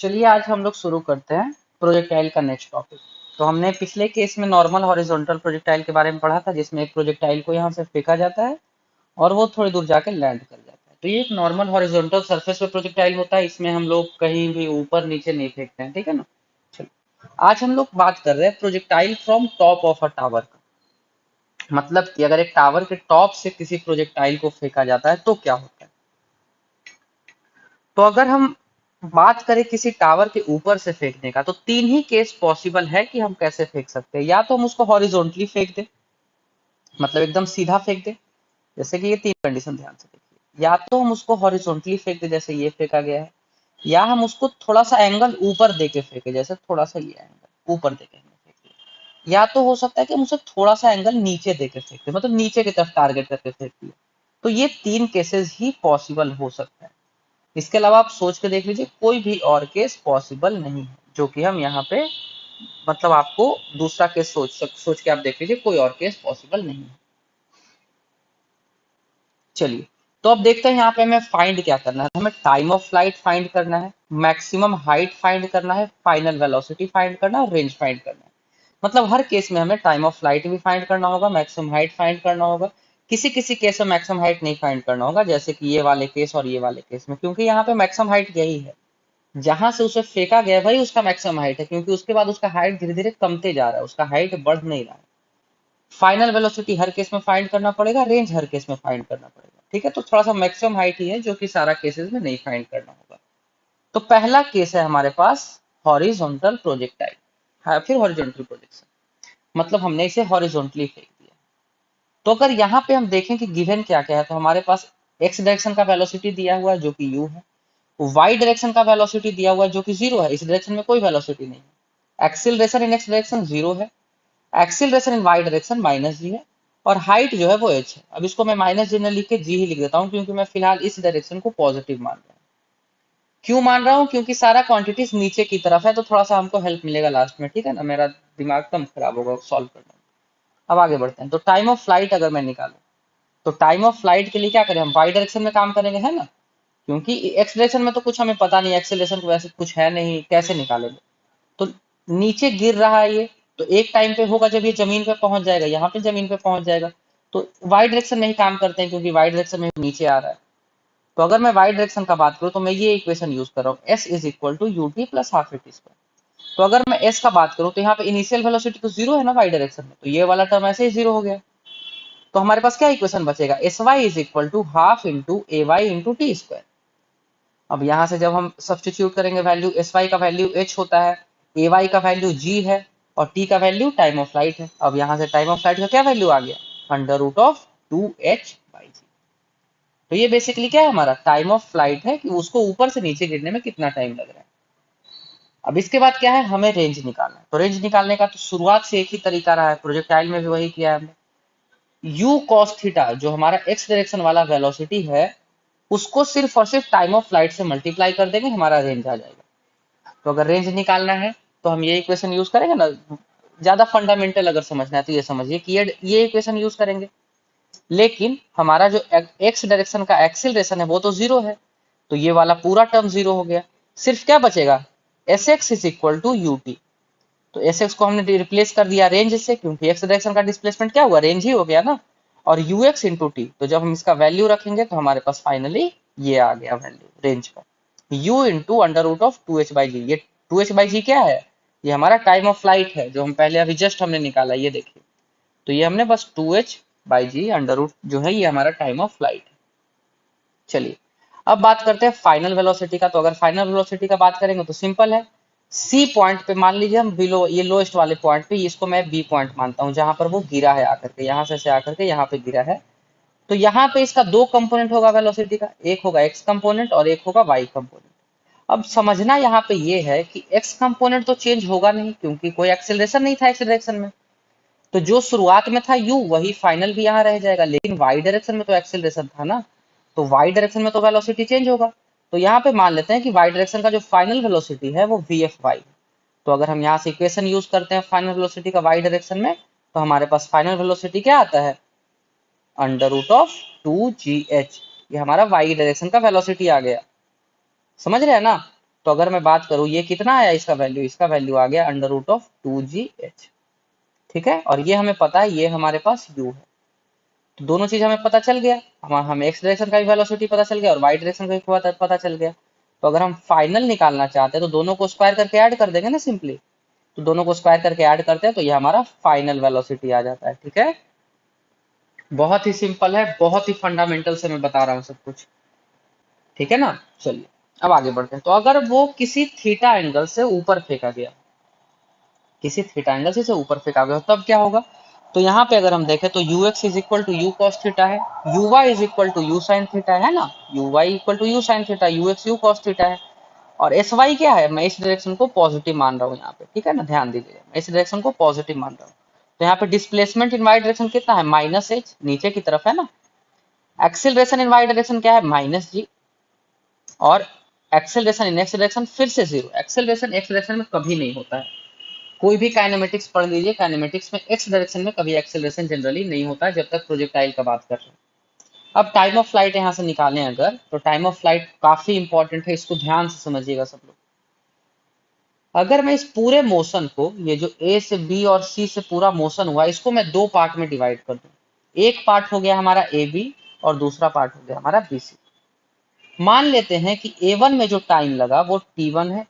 चलिए आज हम लोग शुरू करते हैं प्रोजेक्टाइल का नेक्स्ट टॉपिक। तो हमने पिछले केस में नॉर्मल हॉरिजॉन्टल प्रोजेक्टाइल के बारे में पढ़ा था, जिसमें एक प्रोजेक्टाइल को यहाँ से फेंका जाता है और वो थोड़ी दूर जाकर लैंड कर जाता है। तो ये एक नॉर्मल हॉरिजॉन्टल सरफेस पे प्रोजेक्टाइल होता है, इसमें हम लोग कहीं भी ऊपर नीचे नहीं फेंकते हैं, ठीक है ना। चलो आज हम लोग बात कर रहे हैं projectile from top of a tower का। मतलब कि अगर एक टावर के टॉप से किसी प्रोजेक्टाइल को फेंका जाता है तो क्या होता है। तो अगर हम बात करें किसी टावर के ऊपर से फेंकने का, तो तीन ही केस पॉसिबल है कि हम कैसे फेंक सकते हैं। या तो हम उसको हॉरिजॉन्टली फेंक दें, मतलब एकदम सीधा फेंक दें, जैसे कि ये तीन कंडीशन ध्यान से देखिए। या तो हम उसको हॉरिजॉन्टली फेंक दें जैसे ये फेंका गया है, या हम उसको थोड़ा सा एंगल ऊपर दे के फेंके, जैसे थोड़ा सा ये एंगल ऊपर दे के हमने फेंक दिया। या तो हो सकता है कि हम उसे थोड़ा सा एंगल नीचे दे के फेंक दें, मतलब नीचे की तरफ टारगेट करके फेंक दिया। तो ये तीन केसेस ही पॉसिबल हो सकता है। इसके अलावा आप सोच के देख लीजिए, कोई भी और केस पॉसिबल नहीं है जो कि हम यहाँ पे, मतलब आपको दूसरा केस सोच के आप देख लीजिए, कोई और केस पॉसिबल नहीं है। चलिए, तो अब देखते हैं यहाँ पे हमें फाइंड क्या करना है। हमें टाइम ऑफ फ्लाइट फाइंड करना है, मैक्सिमम हाइट फाइंड करना है, फाइनल वेलोसिटी फाइंड करना है और रेंज फाइंड करना है। मतलब हर केस में हमें टाइम ऑफ फ्लाइट भी फाइंड करना होगा, मैक्सिमम हाइट फाइंड करना होगा। किसी किसी केस में मैक्सिमम हाइट नहीं फाइंड करना होगा, जैसे कि ये वाले केस और ये वाले केस में, क्योंकि यहाँ पे मैक्सिमम हाइट यही है जहां से उसे फेंका गया, भाई उसका मैक्सिमम हाइट है, क्योंकि उसके बाद उसका हाइट धीरे धीरे कमते जा रहा है, उसका हाइट बढ़ नहीं रहा है। फाइनल वेलोसिटी हर केस में फाइंड करना पड़ेगा, रेंज हर केस में फाइंड करना पड़ेगा, ठीक है। तो थोड़ा सा मैक्सिमम हाइट ही है जो कि सारा केसेस में नहीं फाइंड करना होगा। तो पहला केस है हमारे पास हॉरिजॉन्टल प्रोजेक्टाइल, हाँ, फिर हॉरिजॉन्टल प्रोजेक्शन, मतलब हमने इसे हॉरिजॉन्टली फेंक दिया। तो अगर यहाँ पे हम देखें कि गिवन क्या क्या है, तो हमारे पास एक्स डायरेक्शन का वेलोसिटी दिया हुआ है जो कि यू है, वाई डायरेक्शन का वेलोसिटी दिया हुआ है जो कि जीरो है, इस डायरेक्शन में कोई वेलोसिटी नहीं है। Acceleration in x direction zero है, acceleration in y direction minus g है, और हाइट जो है वो एच है। अब इसको मैं माइनस जी न लिख के जी ही लिख देता हूँ, क्योंकि मैं फिलहाल इस डायरेक्शन को पॉजिटिव मान रहा हूँ। क्यों मान रहा हूँ? क्योंकि सारा क्वांटिटीज नीचे की तरफ है, तो थोड़ा सा हमको हेल्प मिलेगा लास्ट में, ठीक है ना। मेरा दिमाग कम खराब होगा सॉल्व करने में। अब आगे बढ़ते हैं। तो टाइम ऑफ फ्लाइट अगर मैं निकालूं, तो टाइम ऑफ फ्लाइट के लिए क्या करें, हम वाई डायरेक्शन में काम करेंगे, है ना, क्योंकि एक्स डायरेक्शन में तो कुछ हमें पता नहीं, एक्सेलरेशन को वैसे कुछ है नहीं, कैसे निकालेंगे। तो नीचे गिर रहा है ये, तो एक टाइम पे होगा जब ये जमीन पे पहुंच जाएगा, यहाँ पे जमीन पे पहुंच जाएगा। तो वाई डायरेक्शन में ही काम करते हैं, क्योंकि वाई डायरेक्शन में नीचे आ रहा है। तो अगर मैं वाई डायरेक्शन का बात करूं, तो मैं ये इक्वेशन यूज कर रहा हूँ, S is equal to U T plus half A T square. तो अगर मैं एस का बात करूं, तो यहाँ पे इनिशियल वेलोसिटी तो जीरो है ना वाई डायरेक्शन में, तो ये वाला टर्म ऐसे ही जीरो हो गया। तो हमारे पास क्या इक्वेशन बचेगा, S Y is equal to half into A Y into T square. अब यहाँ से जब हम सब्सटीट्यूट करेंगे वैल्यू, एस वाई का वैल्यू एच होता है, ए वाई का वैल्यू जी है, और टी का वैल्यू टाइम ऑफ फ्लाइट है। अब यहाँ से टाइम ऑफ फ्लाइट का क्या वैल्यू आ गया, अंडर रूट ऑफ 2h/g। तो ये बेसिकली क्या है, हमारा टाइम ऑफ फ्लाइट है कि उसको ऊपर से नीचे गिरने में कितना टाइम लग रहा है। अब इसके बाद क्या है, हमें रेंज निकालना है। तो रेंज निकालने का तो शुरुआत से एक ही तरीका रहा है, प्रोजेक्टाइल में भी वही किया है हमने। यू कॉस थीटा जो हमारा एक्स डायरेक्शन वाला वेलोसिटी है, उसको सिर्फ और सिर्फ टाइम ऑफ फ्लाइट से मल्टीप्लाई कर देंगे, हमारा रेंज आ जाएगा। तो अगर रेंज निकालना है तो हम ये इक्वेशन यूज करेंगे ना। ज्यादा फंडामेंटल अगर समझना है तो ये समझिए कि ये इक्वेशन यूज करेंगे। लेकिन हमारा जो एक्स डायरेक्शन का एक्सीलरेशन है वो तो जीरो है, तो ये वाला पूरा टर्म जीरो हो गया। सिर्फ क्या बचेगा, S X is equal to U T. तो एस एक्स को हमने रिप्लेस कर दिया रेंज से, क्योंकि एक्स डायरेक्शन का डिस्प्लेसमेंट क्या हुआ, रेंज ही हो गया ना। और यू एक्स इंटू टी, तो जब हम इसका वैल्यू रखेंगे तो हमारे पास फाइनली ये आ गया वैल्यू रेंज का, u into under root of 2h/g। ये 2h/g क्या है, ये हमारा टाइम ऑफ फ्लाइट है, जो हम पहले अभी जस्ट हमने निकाला, ये देखिए। तो ये हमने बस 2h/g अंडर रूट जो है, ये हमारा टाइम ऑफ फ्लाइट है। चलिए, अब बात करते हैं फाइनल वेलोसिटी का। तो अगर फाइनल वेलोसिटी का बात करेंगे तो सिंपल है, सी पॉइंट पे मान लीजिए हम बिलो, ये लोएस्ट वाले पॉइंट पे, इसको मैं बी पॉइंट मानता हूँ, जहां पर वो गिरा है आकर के, यहाँ से आकर के यहाँ पे गिरा है। तो यहाँ पे इसका दो कंपोनेंट होगा वेलोसिटी का, एक होगा एक्स कंपोनेंट और एक होगा वाई कंपोनेंट। अब समझना यहाँ पे ये है कि एक्स कंपोनेंट तो चेंज होगा नहीं, क्योंकि कोई एक्सेलरेशन नहीं था एक्स डायरेक्शन में। तो जो शुरुआत में था यू, वही फाइनल भी यहाँ रह जाएगा। लेकिन वाई डायरेक्शन में तो एक्सेलरेशन था ना, तो वाई डायरेक्शन में तो वेलोसिटी चेंज होगा। तो यहाँ पे मान लेते हैं कि वाई डायरेक्शन का जो फाइनल वेलोसिटी है वो वी एफ वाई। तो अगर हम यहाँ से इक्वेशन यूज करते हैं फाइनल वेलोसिटी का वाई डायरेक्शन में, तो हमारे पास फाइनल वेलोसिटी क्या आता है, अंडर रूट ऑफ 2gh। ये हमारा वाई डायरेक्शन का वेलोसिटी आ गया, समझ रहे हैं ना। तो अगर मैं बात करूं ये कितना आया इसका वैल्यू आ गया अंडर रूट ऑफ 2gh। ठीक है, और ये हमें पता है ये हमारे पास u है। तो दोनों चीज हमें पता चल गया, हमें एक्स डायरेक्शन का भी वेलोसिटी पता चल गया और वाई डायरेक्शन का भी पता चल गया। तो अगर हम फाइनल निकालना चाहते हैं तो दोनों को स्क्वायर करके ऐड कर देंगे ना सिंपली। तो दोनों को स्क्वायर करके ऐड करते हैं तो ये हमारा फाइनल वेलोसिटी आ जाता है। ठीक है, बहुत ही सिंपल है, बहुत ही फंडामेंटल से मैं बता रहा हूँ सब कुछ। ठीक है ना, चलिए अब आगे बढ़ते हैं। तो अगर वो किसी थीटा एंगल से ऊपर फेंका गया, किसी थीटा एंगल से ऊपर फेंका गया तब क्या होगा? तो यहाँ पे अगर हम देखें तो u x is equal to u cos theta है, u y is equal to u sine theta है ना, u y equal to u sine theta, u x u cos theta है। और एस वाई क्या है? मैं इस डायरेक्शन को पॉजिटिव मान रहा हूँ यहाँ पे। ठीक है ना, ध्यान दीजिए मैं इस डायरेक्शन को पॉजिटिव मान रहा हूँ। तो यहाँ पे डिस्प्लेसमेंट इन वाई डायरेक्शन कितना है? माइनस एच, नीचे की तरफ है ना। एक्सेलरेशन इन वाई डायरेक्शन क्या है? माइनस जी। और एक्सेलरेशन इन एक्स डायरेक्शन फिर से जीरो। एक्सेलरेशन एक्स डायरेक्शन में कभी नहीं होता है। कोई भी काइनेमेटिक्स पढ़ लीजिए, काइनेमेटिक्स में एक्स डायरेक्शन में कभी एक्सेलरेशन जनरली नहीं होता है जब तक प्रोजेक्टाइल का बात कर रहे हैं। अब टाइम ऑफ फ्लाइट यहां से निकालें अगर, तो टाइम ऑफ फ्लाइट काफी इंपॉर्टेंट है, इसको ध्यान से समझिएगा सब लोग। अगर मैं इस पूरे मोशन को, ये जो ए से बी और सी से पूरा मोशन हुआ, इसको मैं दो पार्ट में डिवाइड कर दूं। एक पार्ट हो गया हमारा ए बी और दूसरा पार्ट हो गया हमारा बी सी। मान लेते हैं कि A1 में जो टाइम लगा वो T1 है,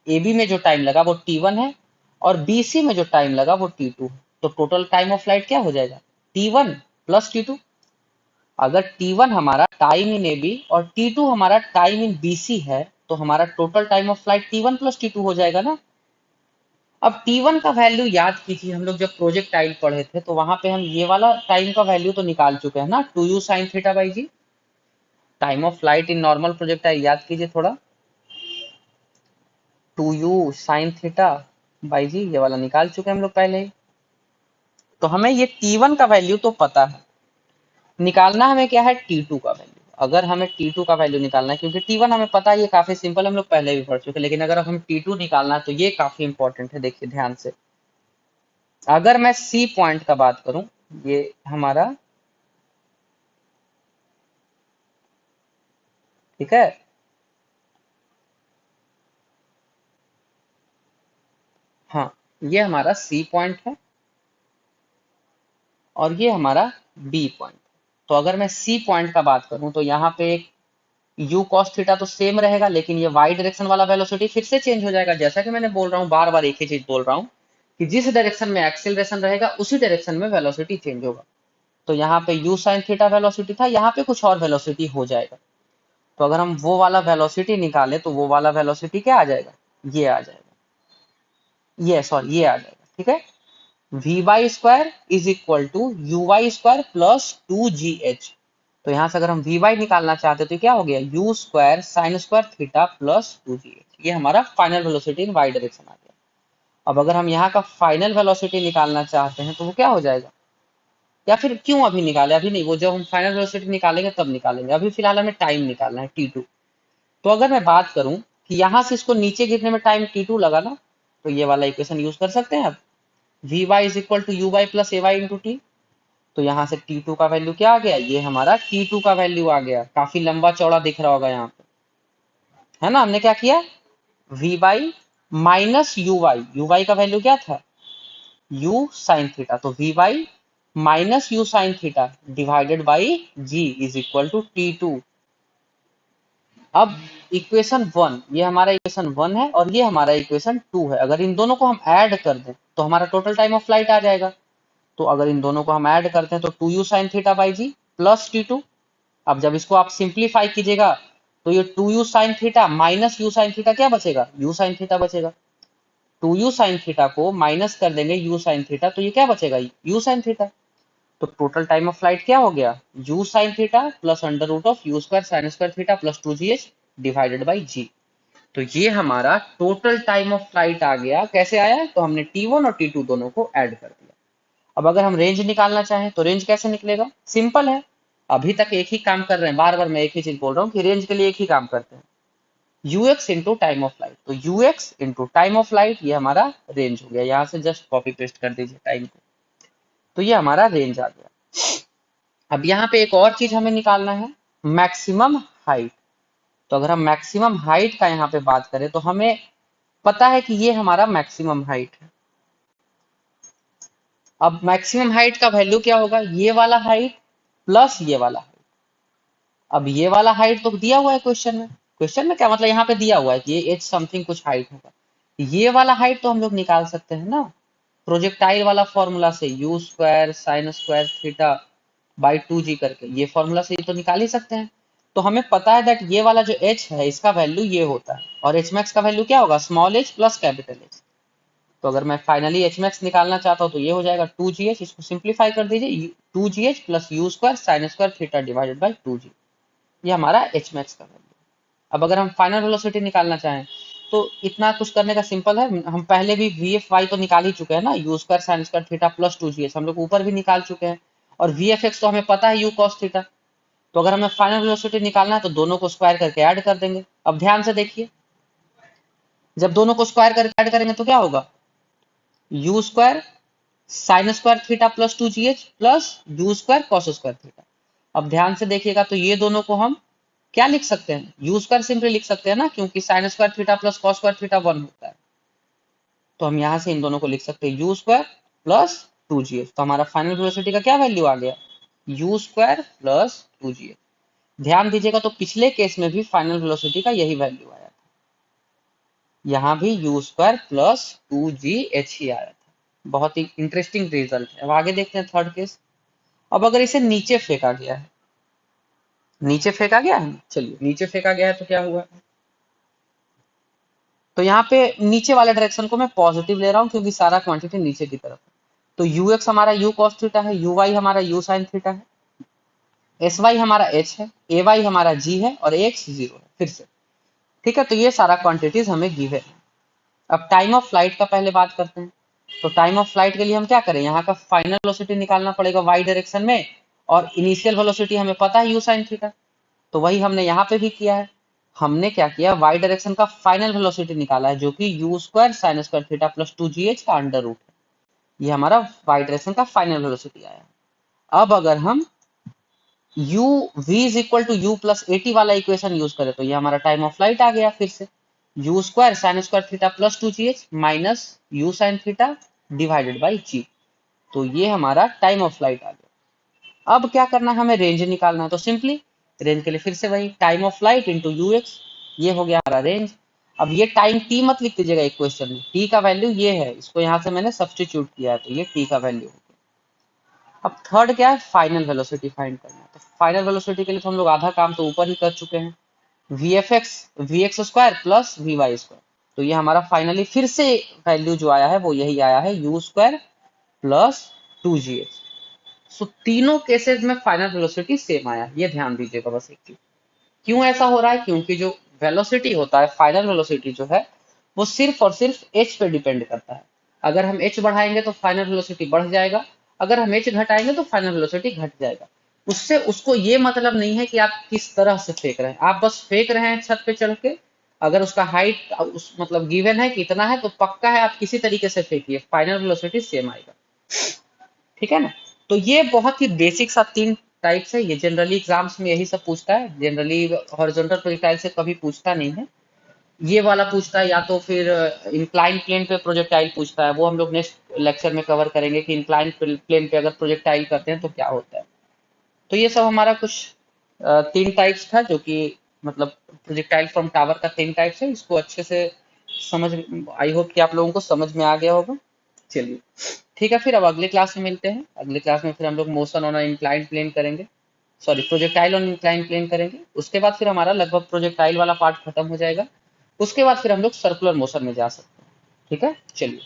AB में जो टाइम लगा वो T1 है और BC में जो टाइम लगा वो T2 है। तो टोटल टाइम ऑफ फ्लाइट क्या हो जाएगा? T1 plus T2। अगर T1 हमारा टाइम इन AB और T2 हमारा टाइम इन BC है तो हमारा total time of flight T1 plus T2 हो जाएगा ना। अब T1 का वैल्यू याद कीजिए, हम लोग जब प्रोजेक्टाइल पढ़े थे तो वहां पे हम ये वाला टाइम का वैल्यू तो निकाल चुके हैं ना, 2u sine theta by G. Time of flight in normal projectile याद कीजिए थोड़ा, 2u साइन थीटा बाई जी, ये वाला निकाल चुके हैं हम लोग पहले ही। तो हमें ये T1 का वैल्यू तो पता है, निकालना हमें क्या है? T2 का वैल्यू। अगर हमें T2 का वैल्यू निकालना है, क्योंकि T1 हमें पता है, ये काफी सिंपल, हम लोग पहले भी पढ़ चुके हैं, लेकिन अगर हम T2 निकालना है तो ये काफी इंपॉर्टेंट है। देखिए ध्यान से, अगर मैं C पॉइंट का बात करूं, ये हमारा, ठीक है, हाँ, ये हमारा C पॉइंट है और ये हमारा B पॉइंट। तो अगर मैं C पॉइंट का बात करूं तो यहाँ पे एक u cos थीटा तो सेम रहेगा, लेकिन ये y डायरेक्शन वाला वेलोसिटी फिर से चेंज हो जाएगा। जैसा कि मैंने बोल रहा हूँ, बार बार एक ही चीज बोल रहा हूँ कि जिस डायरेक्शन में एक्सेलरेशन रहेगा उसी डायरेक्शन में वेलोसिटी चेंज होगा। तो यहाँ पे u sin थीटा वेलोसिटी था, यहाँ पे कुछ और वेलोसिटी हो जाएगा। तो अगर हम वो वाला वेलोसिटी निकालें तो वो वाला वेलोसिटी क्या आ जाएगा? ये आ जाएगा, ये सॉरी ये आ जाएगा। ठीक है, V Y square is equal to U Y square plus 2gh। तो यहां से अगर हम वी वाई निकालना चाहते तो क्या हो गया? U square sine square theta plus 2gh। ये हमारा final velocity in y direction आ गया। अब अगर हम यहाँ का फाइनल वेलोसिटी निकालना चाहते हैं तो वो क्या हो जाएगा? या फिर क्यों अभी निकाले? अभी नहीं, वो जब हम फाइनल वेलोसिटी निकालेंगे तब निकालेंगे, अभी फिलहाल हमें टाइम निकालना है T2। तो अगर मैं बात करूं कि यहाँ से इसको नीचे गिरने में टाइम T2 लगा ना, तो ये वाला इक्वेशन यूज कर सकते हैं आप, V Y is equal to U Y plus A Y into T. तो यहाँ से T2 का वैल्यू क्या आ गया? ये हमारा T2 का वैल्यू आ गया, काफी लंबा चौड़ा दिख रहा होगा यहाँ पे, है ना। हमने क्या किया? V y minus u y का वैल्यू क्या था? u sine theta. तो v y minus u sine theta divided by g is equal to T2। अब इक्वेशन 1, ये हमारा इक्वेशन 1 है और ये हमारा इक्वेशन 2 है। अगर इन दोनों को हम ऐड कर दें तो हमारा टोटल टाइम ऑफ फ्लाइट आ जाएगा। तो अगर इन दोनों को हम ऐड करते हैं तो 2u sine theta by G plus T2। अब जब इसको आप सिंप्लीफाई कीजिएगा तो ये 2u sine theta minus u sine theta क्या बचेगा? u साइन थीटा बचेगा। 2u साइन थीटा को माइनस कर देंगे u साइन थीटा तो ये क्या बचेगा? u sine theta. तो टोटल टाइम ऑफ फ्लाइट क्या हो गया? u sine theta plus under root of U square sine square theta plus 2gh divided by g। तो ये हमारा टोटल टाइम ऑफ फ्लाइट आ गया। कैसे आया? तो हमने T1 और T2 दोनों को ऐड कर दिया। अब अगर हम रेंज निकालना चाहें तो रेंज कैसे निकलेगा? सिंपल है, अभी तक एक ही काम कर रहे हैं, बार बार मैं एक ही चीज बोल रहा हूँ कि रेंज के लिए एक ही काम करते हैं, ux into time of flight. तो ux into time of flight ये हमारा रेंज हो गया। यहाँ से जस्ट कॉपी पेस्ट कर दीजिए टाइम को, तो ये हमारा रेंज आ गया। अब यहाँ पे एक और चीज हमें निकालना है, मैक्सिमम हाइट। तो अगर हम मैक्सिमम हाइट का यहाँ पे बात करें तो हमें पता है कि ये हमारा मैक्सिमम हाइट है। अब मैक्सिमम हाइट का वैल्यू क्या होगा, ये वाला हाइट प्लस ये वाला हाइट। अब ये वाला हाइट तो दिया हुआ है क्वेश्चन में, क्वेश्चन में क्या मतलब यहाँ पे दिया हुआ है कि ये एच समथिंग कुछ हाइट होगा। ये वाला हाइट तो हम लोग निकाल सकते हैं ना प्रोजेक्टाइल वाला फॉर्मूला से, you square sine square theta by 2g करके, ये फॉर्मूला से ये तो निकाल ही सकते हैं। तो हमें पता है दैट ये वाला जो h है इसका वैल्यू ये होता है, और एच मैक्स का वैल्यू क्या होगा, small h plus capital H। तो अगर मैं फाइनली एच मैक्स निकालना चाहता हूँ तो ये हो जाएगा 2gh, इसको सिंप्लीफाई कर दीजिए, 2gh plus you square sine square theta divided by 2g, ये हमारा एच मैक्स का वैल्यू। अब अगर हम फाइनल वेलोसिटी निकालना चाहें तो इतना कुछ करने का सिंपल है, हम पहले भी वी एफ वाई तो निकाल ही चुके हैं ना, you square sine square theta plus 2gh हम लोग ऊपर भी निकाल चुके हैं, और वी एफ एक्स तो हमें पता है यू कॉस थीटा। तो अगर हमें फाइनल वेलोसिटी निकालना है तो दोनों को स्क्वायर करके ऐड कर देंगे। अब ध्यान से देखिए, जब दोनों को स्क्वायर करके ऐड करेंगे तो क्या होगा, you square sine square theta plus 2gh plus you square cos square theta. अब ध्यान से देखिएगा तो ये दोनों को हम क्या लिख सकते हैं, यू स्क्वायर सिंपली लिख सकते हैं ना, क्योंकि sign square theta plus cos square theta 1 होता है। तो हम यहाँ से इन दोनों को लिख सकते हैं यू स्क्वायर प्लस 2gh। तो हमारा फाइनल वेलोसिटी का क्या वैल्यू आ गया, यू स्क्वायर प्लस 2gh। ध्यान दीजिएगा तो पिछले केस में भी फाइनल वेलोसिटी का यही वैल्यू आया था, यहाँ भी यू स्क्वायर प्लस 2gh ही आया था। बहुत ही इंटरेस्टिंग रिजल्ट है। अब आगे देखते हैं थर्ड केस। अब अगर इसे नीचे फेंका गया है, नीचे फेंका गया है, चलिए नीचे फेंका गया है तो क्या हुआ, तो यहाँ पे नीचे वाले डायरेक्शन को मैं पॉजिटिव ले रहा हूँ क्योंकि सारा क्वांटिटी नीचे की तरफ है। तो यू एक्स हमारा यू कॉस थीटा है, यू वाई हमारा यू साइन थीटा है, एस वाई हमारा एच है, ए वाई हमारा जी है, और एक्स जीरो है फिर से। ठीक है, तो ये सारा क्वांटिटीज हमें गिवन है। अब टाइम ऑफ फ्लाइट का पहले बात करते हैं। तो टाइम ऑफ फ्लाइट के लिए हम क्या करें, यहाँ का फाइनल वेलोसिटी निकालना पड़ेगा वाई डायरेक्शन में, और इनिशियल वेलोसिटी हमें पता है यू साइन थीटा, तो वही हमने यहाँ पे भी किया है। हमने क्या किया, वाई डायरेक्शन का फाइनल वेलोसिटी निकाला है जो कि U square sine square theta plus 2gh का अंडर रूट है। ये हमारा वाई डायरेक्शन का फाइनल वेलोसिटी आया। अब अगर हम u v is equal to U plus A T वाला इक्वेशन यूज करें तो ये हमारा टाइम ऑफ फ्लाइट आ गया फिर से, you square sine square theta plus 2gh minus u sine theta divided by g। तो ये हमारा टाइम ऑफ फ्लाइट आ गया। अब क्या करना है, हमें रेंज निकालना है। तो सिंपली रेंज के लिए फिर से वही time of flight into you x, ये हो गया हमारा रेंज। अब ये टाइम टी मत लिख दीजिएगा एक क्वेश्चन में, टी का वैल्यू ये है, इसको यहाँ से मैंने सब्सटीट्यूट किया है, तो ये टी का वैल्यू हो गया। अब थर्ड क्या है, फाइनल वेलोसिटी फाइंड करना है। तो फाइनल वेलोसिटी के लिए तो हम लोग आधा काम तो ऊपर ही कर चुके हैं, V F X V X square plus V Y square. तो ये हमारा फाइनली फिर से वैल्यू जो आया है वो यही आया है, यू स्क्वायर प्लस 2gh। सो तीनों केसेस में फाइनल वेलोसिटी सेम आया, ये ध्यान दीजिएगा बस एक चीज। क्यों ऐसा हो रहा है, क्योंकि जो वेलोसिटी होता है, फाइनल वेलोसिटी जो है वो सिर्फ और सिर्फ h पे डिपेंड करता है। अगर हम h बढ़ाएंगे तो फाइनल वेलोसिटी बढ़ जाएगा, अगर हम h घटाएंगे तो फाइनल वेलोसिटी घट जाएगा। उससे उसको ये मतलब नहीं है कि आप किस तरह से फेंक रहे हैं, आप बस फेंक रहे हैं छत पे चढ़ के, अगर उसका हाइट उस मतलब गिवन है कि इतना है तो पक्का है आप किसी तरीके से फेंकिए, फाइनल वेलोसिटी सेम आएगा। ठीक है ना। तो ये बहुत ही बेसिक सा तीन टाइप्स है, ये जनरली एग्जाम्स में यही सब पूछता है, जनरली हॉरिजॉन्टल प्रोजेक्टाइल से कभी पूछता नहीं है। ये वाला पूछता है, या तो फिर इंक्लाइन प्लेन पे प्रोजेक्टाइल पूछता है, वो हम लोग नेक्स्ट लेक्चर में कवर करेंगे कि इंक्लाइन प्लेन पे अगर प्रोजेक्टाइल करते हैं तो क्या होता है। तो ये सब हमारा कुछ तीन टाइप्स था, जो कि मतलब प्रोजेक्टाइल फ्रॉम टावर का तीन टाइप्स है। इसको अच्छे से समझ, आई होप कि आप लोगों को समझ में आ गया होगा। चलिए ठीक है, फिर अब अगले क्लास में मिलते हैं। अगले क्लास में फिर हम लोग मोशन ऑन इंक्लाइन प्लेन करेंगे, sorry projectile on incline plane करेंगे। उसके बाद फिर हमारा लगभग प्रोजेक्टाइल वाला पार्ट खत्म हो जाएगा, उसके बाद फिर हम लोग सर्कुलर मोशन में जा सकते हैं। ठीक है, चलिए।